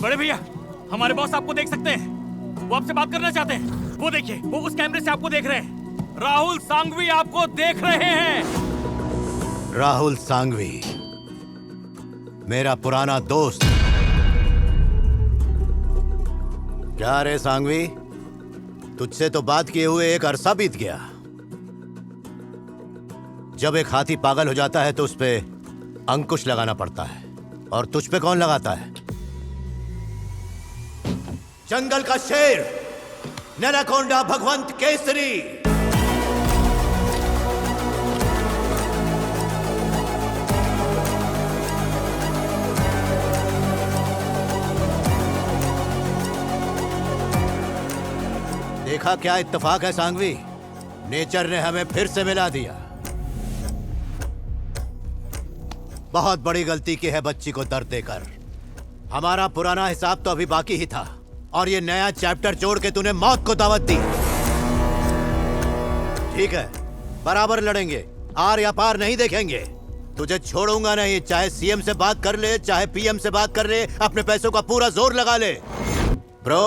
बड़े भैया, हमारे बॉस आपको देख सकते हैं। वो आपसे बात करना चाहते हैं। वो देखिए, वो उस कैमरे से आपको देख रहे हैं। राहुल सांघवी आपको देख रहे हैं। राहुल सांघवी, मेरा पुराना दोस्त। क्या रे सांघवी, तुझसे तो बात किए हुए एक अरसा बीत गया। जब एक हाथी पागल हो जाता है तो उस पे अंकुश लगाना पड़ता है, और तुझ पे कौन लगाता है? जंगल का शेर, नैनाकोंडा भगवंत केसरी। देखा क्या इत्तेफाक है सांघवी, नेचर ने हमें फिर से मिला दिया। बहुत बड़ी गलती की है बच्ची को दर्द देकर। हमारा पुराना हिसाब तो अभी बाकी ही था, और ये नया चैप्टर जोड़ के तूने मौत को दावत दी। ठीक है, बराबर लड़ेंगे, आर या पार नहीं देखेंगे। तुझे छोड़ूंगा नहीं, चाहे सीएम से बात कर ले, चाहे पीएम से बात कर ले, अपने पैसों का पूरा जोर लगा ले। Bro,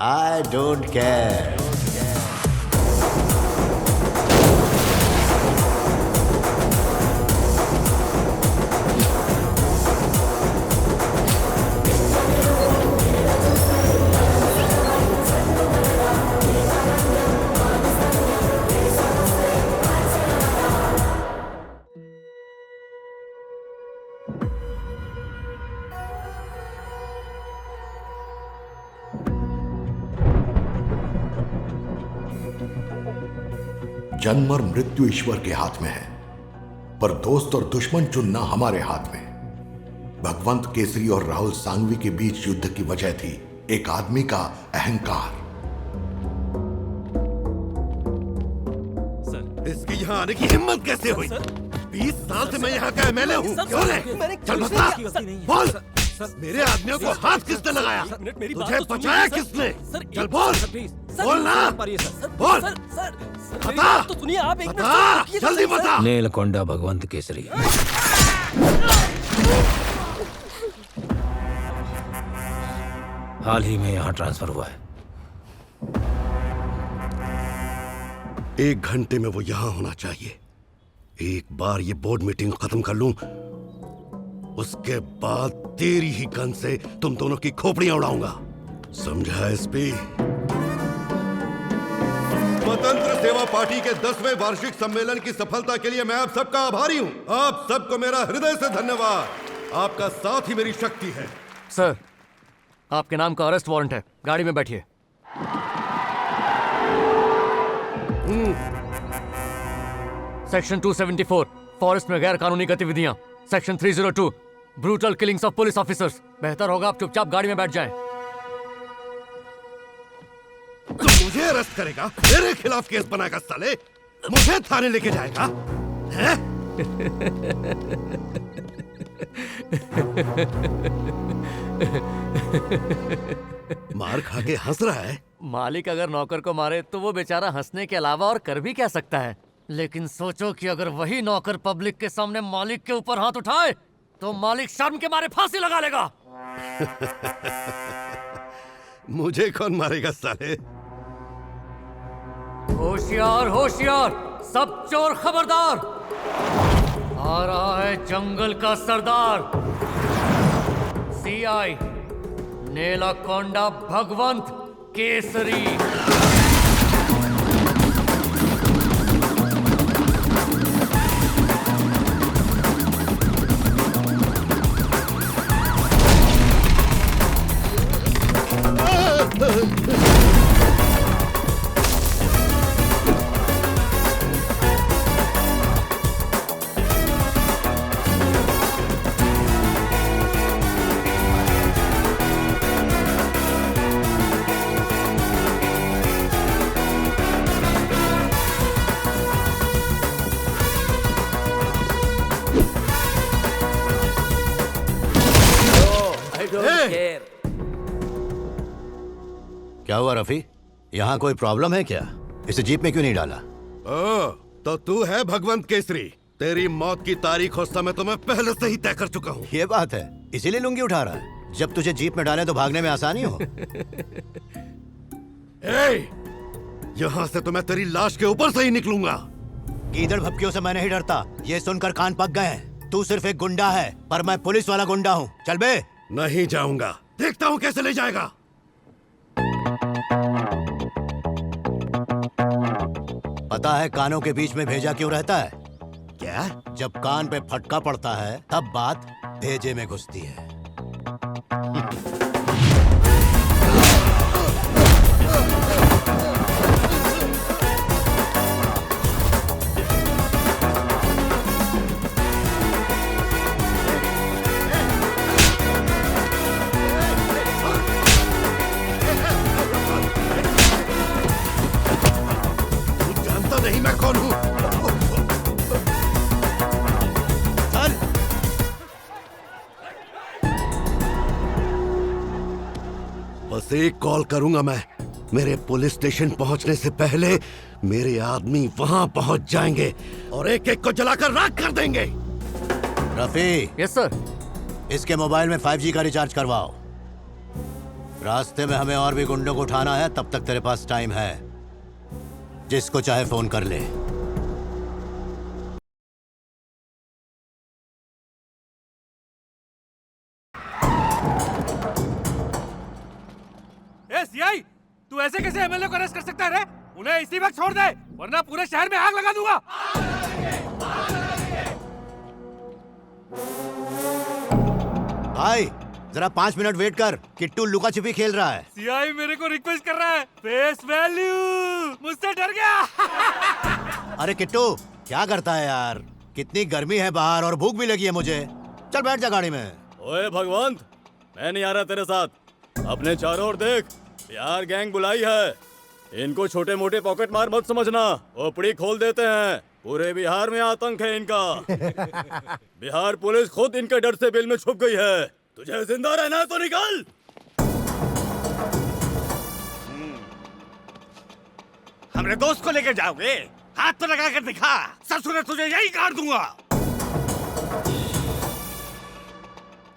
I don't care. जन्म और मृत्यु ईश्वर के हाथ में है, पर दोस्त और दुश्मन चुनना हमारे हाथ में। भगवंत केसरी और राहुल सांघवी के बीच युद्ध की वजह थी एक आदमी का अहंकार। सर, इसकी यहाँ आने की हिम्मत कैसे हुई? 20 साल से मैं यहाँ का एमएलए हूँ। क्यों नहीं? चल बता, बोल। मेरे आदमियों को हाथ किसने लगाया? तुझे बचाया किसने? चल बोल, बोल ना, बोल, बता, तो सुनिए आप एक बता, जल्दी बता। नीलकोंडा भगवंत केसरी। हाल ही में यहाँ ट्रांसफर हुआ है। 1 घंटे में वो यहाँ होना चाहिए। एक बार ये बोर्ड मीटिंग खत्म कर लूं, उसके बाद तेरी ही गन से तुम दोनों की खोपड़ियां उड़ाऊंगा। समझा एसपी? स्वतंत्र सेवा पार्टी के 10वें वार्षिक सम्मेलन की सफलता के लिए मैं आप सबका आभारी हूं। आप सबको मेरा हृदय से धन्यवाद। आपका साथ ही मेरी शक्ति है। सर, आपके नाम का अरेस्ट वारंट है, गाड़ी में बैठिए। सेक्शन 274 फॉरेस्ट में गैर कानूनी गतिविधियां। Section 302 brutal killings of police officers. बेहतर होगा आप चुपचाप गाड़ी में बैठ जाएं। तू मुझे अरेस्ट करेगा? मेरे खिलाफ केस बनाएगा साले? मुझे थाने लेके जाएगा? हैं? मार खा के हंस रहा है। मालिक अगर नौकर को मारे तो वो बेचारा हंसने के अलावा और कर भी क्या सकता है। लेकिन सोचो कि अगर वही नौकर पब्लिक के सामने मालिक के ऊपर हाथ उठाए तो मालिक शर्म के मारे फांसी लगा लेगा। मुझे कौन मारेगा साले? होशियार होशियार, सब चोर खबरदार। आ रहा है जंगल का सरदार, सीआई नीलकोंडा भगवंत केसरी। क्या हुआ रफी, यहाँ कोई प्रॉब्लम है क्या? इसे जीप में क्यों नहीं डाला? ओ, तो तू है भगवंत केसरी। तेरी मौत की तारीख और समय तो मैं पहले से ही तय कर चुका हूँ। ये बात है, इसीलिए लुंगी उठा रहा है। जब तुझे जीप में डाले तो भागने में आसानी हो। यहाँ से तो मैं तेरी लाश के ऊपर से ही निकलूंगा। गीदड़ भपकियों से मैं नहीं डरता, ये सुनकर कान पक गए हैं। तू सिर्फ एक गुंडा है, पर मैं पुलिस वाला गुंडा हूँ। चल बे। नहीं जाऊंगा, देखता हूँ कैसे ले जाएगा। पता है कानों के बीच में भेजा क्यों रहता है? क्या? जब कान पे फटका पड़ता है तब बात भेजे में घुसती है। जानता नहीं मैं कौन हूँ। चल। बस एक कॉल करूंगा मैं। मेरे पुलिस स्टेशन पहुंचने से पहले मेरे आदमी वहां पहुंच जाएंगे और एक एक को जलाकर राख कर देंगे। Rafi, yes sir. इसके मोबाइल में 5G का रिचार्ज करवाओ। रास्ते में हमें और भी गुंडों को उठाना है, तब तक तेरे पास टाइम है। जिसको चाहे फोन कर ले। सीआई, तू ऐसे कैसे एमएलए को अरेस्ट कर सकता है रे? उन्हें इसी वक्त छोड़ दे, वरना पूरे शहर में आग लगा दूंगा। भाई जरा 5 मिनट वेट कर, किट्टू लुका छिपी खेल रहा है। सीआई मेरे को रिक्वेस्ट कर रहा है, फेस वैल्यू। मुझसे डर गया। अरे किट्टू क्या करता है यार, कितनी गर्मी है बाहर और भूख भी लगी है मुझे। चल बैठ जा गाड़ी में। ओए भगवंत, मैं नहीं आ रहा तेरे साथ। अपने चारों ओर देख, बिहार गैंग बुलाई है। इनको छोटे मोटे पॉकेट मार मत समझना, ओपड़ी खोल देते हैं। पूरे बिहार में आतंक है इनका। बिहार पुलिस खुद इनके डर से बिल में छुप गई है। तुझे जिंदा रहना है तो निकल। हमरे दोस्त को लेकर जाओगे? हाथ तो लगा कर दिखा, ससुर तुझे यही काट दूंगा।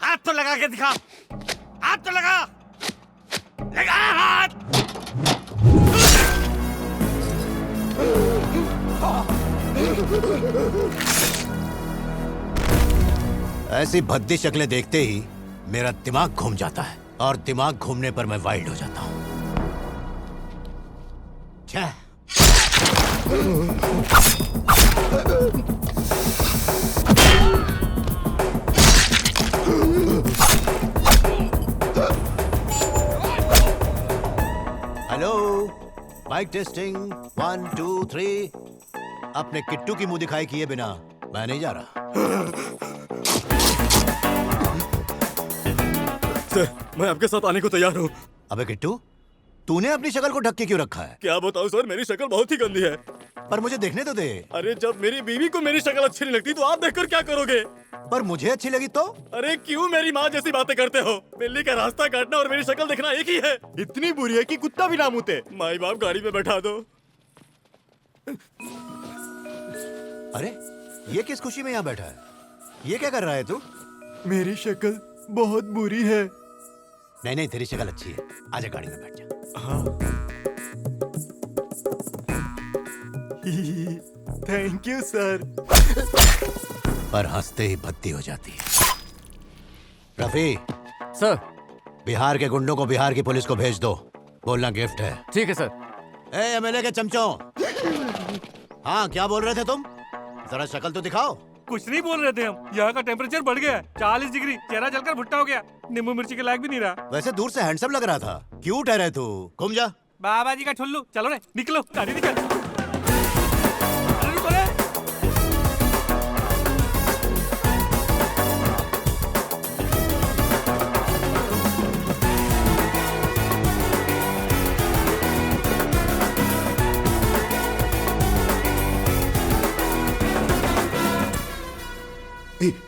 हाथ तो लगा के दिखा, हाथ तो लगा, लगा हाथ। ऐसी भद्दी शक्लें देखते ही मेरा दिमाग घूम जाता है, और दिमाग घूमने पर मैं वाइल्ड हो जाता हूँ। क्या? Hello, mic testing 1 2 3। अपने किट्टू की मुंह दिखाई किए बिना मैं नहीं जा रहा। सर, मैं आपके साथ आने को तैयार हूँ। अबे किट्टू, तूने अपनी शक्ल को ढक के क्यों रखा है? क्या बताऊँ सर, मेरी शक्ल बहुत ही गंदी है। पर मुझे देखने तो दे। अरे जब मेरी बीवी को मेरी शक्ल अच्छी नहीं लगती तो आप देखकर क्या करोगे? पर मुझे अच्छी लगी तो? अरे क्यों मेरी माँ जैसी बातें करते हो? बिल्ली का रास्ता काटना और मेरी शक्ल देखना एक ही है। इतनी बुरी है कि कुत्ता भी ना मुते। माई बाप गाड़ी में बैठा दो। अरे ये किस खुशी में यहाँ बैठा है? ये क्या कर रहा है तू? मेरी शक्ल बहुत बुरी है। नहीं नहीं, तेरी शक्ल अच्छी है। आजा गाड़ी में बैठ जा। Thank you sir. पर हंसते ही भद्दी हो जाती है। रफी, सर। बिहार के गुंडों को बिहार की पुलिस को भेज दो। बोलना गिफ्ट है। ठीक है सर। ए एमएलए के चमचों। हाँ, क्या बोल रहे थे तुम? जरा शक्ल तो दिखाओ। कुछ नहीं बोल रहे थे हम। यहाँ का टेम्परेचर बढ़ गया है 40 डिग्री। चेहरा जलकर भुट्टा हो गया। नींबू मिर्ची के लायक भी नहीं रहा। वैसे दूर से हैंडसम लग रहा था। क्यूट है रे तू। घूम जा। बाबा जी का ठुल्लू। चलो रे, निकलो, गाड़ी निकल। अरे रुको रे।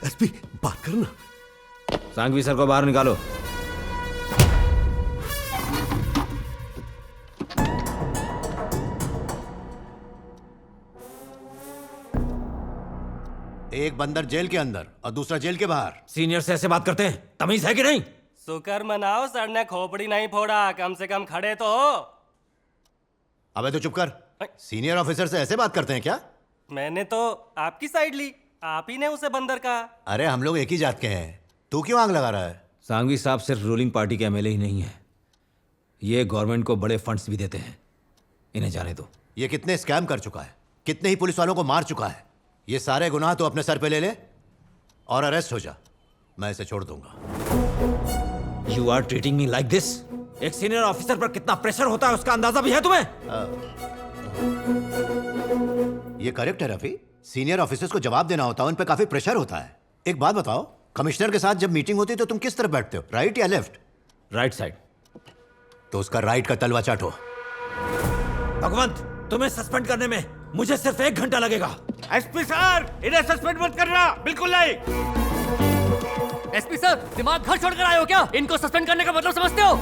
एसपी, बात करना। सांघवी सर को बाहर निकालो। एक बंदर जेल के अंदर और दूसरा जेल के बाहर। सीनियर से ऐसे बात करते हैं? तमीज है कि नहीं? शुक्र मनाओ सर ने खोपड़ी नहीं फोड़ा, कम से कम खड़े तो हो। अबे तो चुप कर। सीनियर ऑफिसर से ऐसे बात करते हैं क्या? मैंने तो आपकी साइड ली, आप ही ने उसे बंदर कहा। अरे हम लोग एक ही जात के हैं, तू क्यों आग लगा रहा है? सांघवी साहब सिर्फ रूलिंग पार्टी के एमएलए ही नहीं है, ये गवर्नमेंट को बड़े फंड्स भी देते हैं, इन्हें जाने दो। ये कितने स्कैम कर चुका है, कितने ही पुलिस वालों को मार चुका है। ये सारे गुनाह तो अपने सर पे ले ले और अरेस्ट हो जा, मैं इसे छोड़ दूंगा। You are treating me like this? एक सीनियर ऑफिसर पर कितना प्रेशर होता है उसका अंदाजा भी है तुम्हें? ये करेक्ट है रफी, सीनियर ऑफिसर्स को जवाब देना होता है, उन पे काफी प्रेशर होता है। एक बात बताओ, कमिश्नर के साथ जब मीटिंग होती है तो तुम किस तरफ बैठते हो, राइट या लेफ्ट? Right side. तो उसका राइट का तलवा चाटो। भगवंत, तुम्हें सस्पेंड करने में मुझे सिर्फ 1 घंटा लगेगा। एसपी सर, इन्हें सस्पेंड मत करना, बिल्कुल नहीं। एसपी सर, दिमाग घर छोड़कर आए हो क्या? इनको सस्पेंड करने का मतलब समझते हो?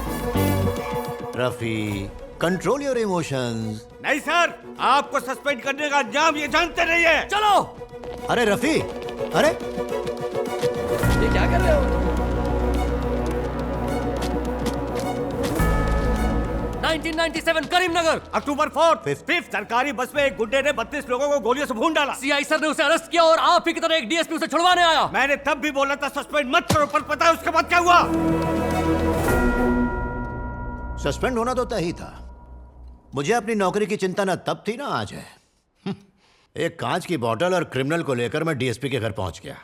Rafi, control your emotions. नहीं सर, आपको सस्पेंड करने का अंजाम ये जानते नहीं है। चलो। अरे रफी, अरे ये क्या कर रहे हो? 1997 करीमनगर, अक्टूबर 5th सरकारी बस में एक गुंडे ने 32 लोगों को गोलियों से भून डाला। सीआई सर ने उसे अरेस्ट किया और आप ही की तरह एक डीएसपी उसे छुड़वाने आया। मैंने तब भी बोला था सस्पेंड मत करो, पर पता है उसके बाद क्या हुआ? सस्पेंड होना तो तय ही था। मुझे अपनी नौकरी की चिंता ना तब थी ना आज है। एक कांच की बोतल और क्रिमिनल को लेकर मैं डीएसपी के घर पहुंच गया,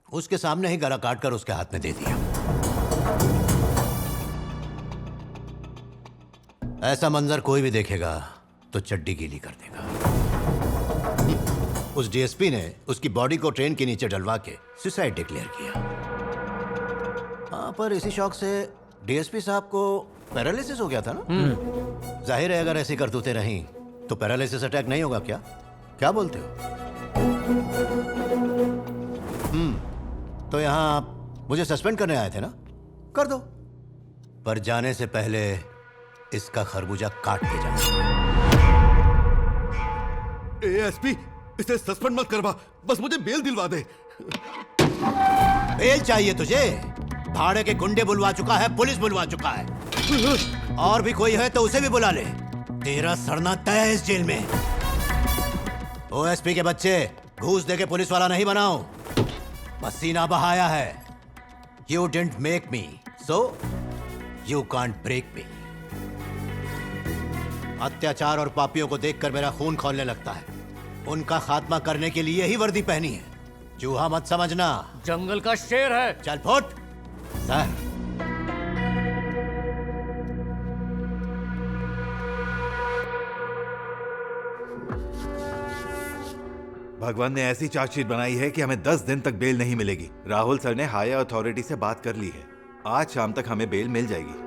उसके सामने ही गला काट कर उसके हाथ में दे दिया। ऐसा मंजर कोई भी देखेगा तो चड्डी गीली कर देगा। उस डीएसपी ने उसकी बॉडी को ट्रेन के नीचे डलवा के सुसाइड डिक्लेयर किया। हाँ, पर इसी शौक से डीएसपी साहब को पैरालिसिस हो गया था ना। जाहिर है अगर ऐसी करतूतें रहीं तो पैरालिसिस अटैक नहीं होगा क्या? क्या बोलते हो? तो यहाँ आप मुझे सस्पेंड करने आए थे ना, कर दो, पर जाने से पहले इसका खरबूजा काट के जाना। एएसपी, इसे सस्पेंड मत करवा, बस मुझे बेल दिलवा दे। बेल चाहिए तुझे? भाड़े के गुंडे बुलवा चुका है, पुलिस बुलवा चुका है, और भी कोई है तो उसे भी बुला ले। तेरा सड़ना तय है इस जेल में। ओएसपी के बच्चे, घूस दे के पुलिस वाला नहीं बनाओ, पसीना बहाया है। You didn't make me, so you can't break me. अत्याचार और पापियों को देखकर मेरा खून खौलने लगता है। उनका खात्मा करने के लिए ही वर्दी पहनी है। चूहा मत समझना, जंगल का शेर है। चल फुट। सर, भगवान ने ऐसी चार्जशीट बनाई है कि हमें 10 दिन तक बेल नहीं मिलेगी। राहुल सर ने हायर अथॉरिटी से बात कर ली है, आज शाम तक हमें बेल मिल जाएगी।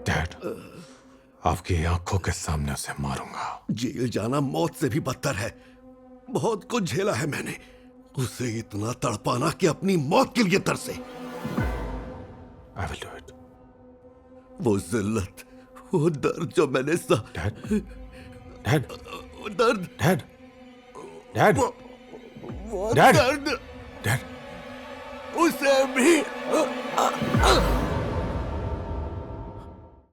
डैड, आपकी आंखों के सामने उसे मारूंगा। जेल जाना मौत से भी बदतर है। बहुत कुछ झेला है मैंने, उसे इतना तड़पाना कि अपनी मौत के लिए तरसे। I will do it. वो जिल्लत, वो दर्द जो मैंने डैड, डैड, दर्द, डैड, डैड, वो डैड, दर्द, डैड, उसे भी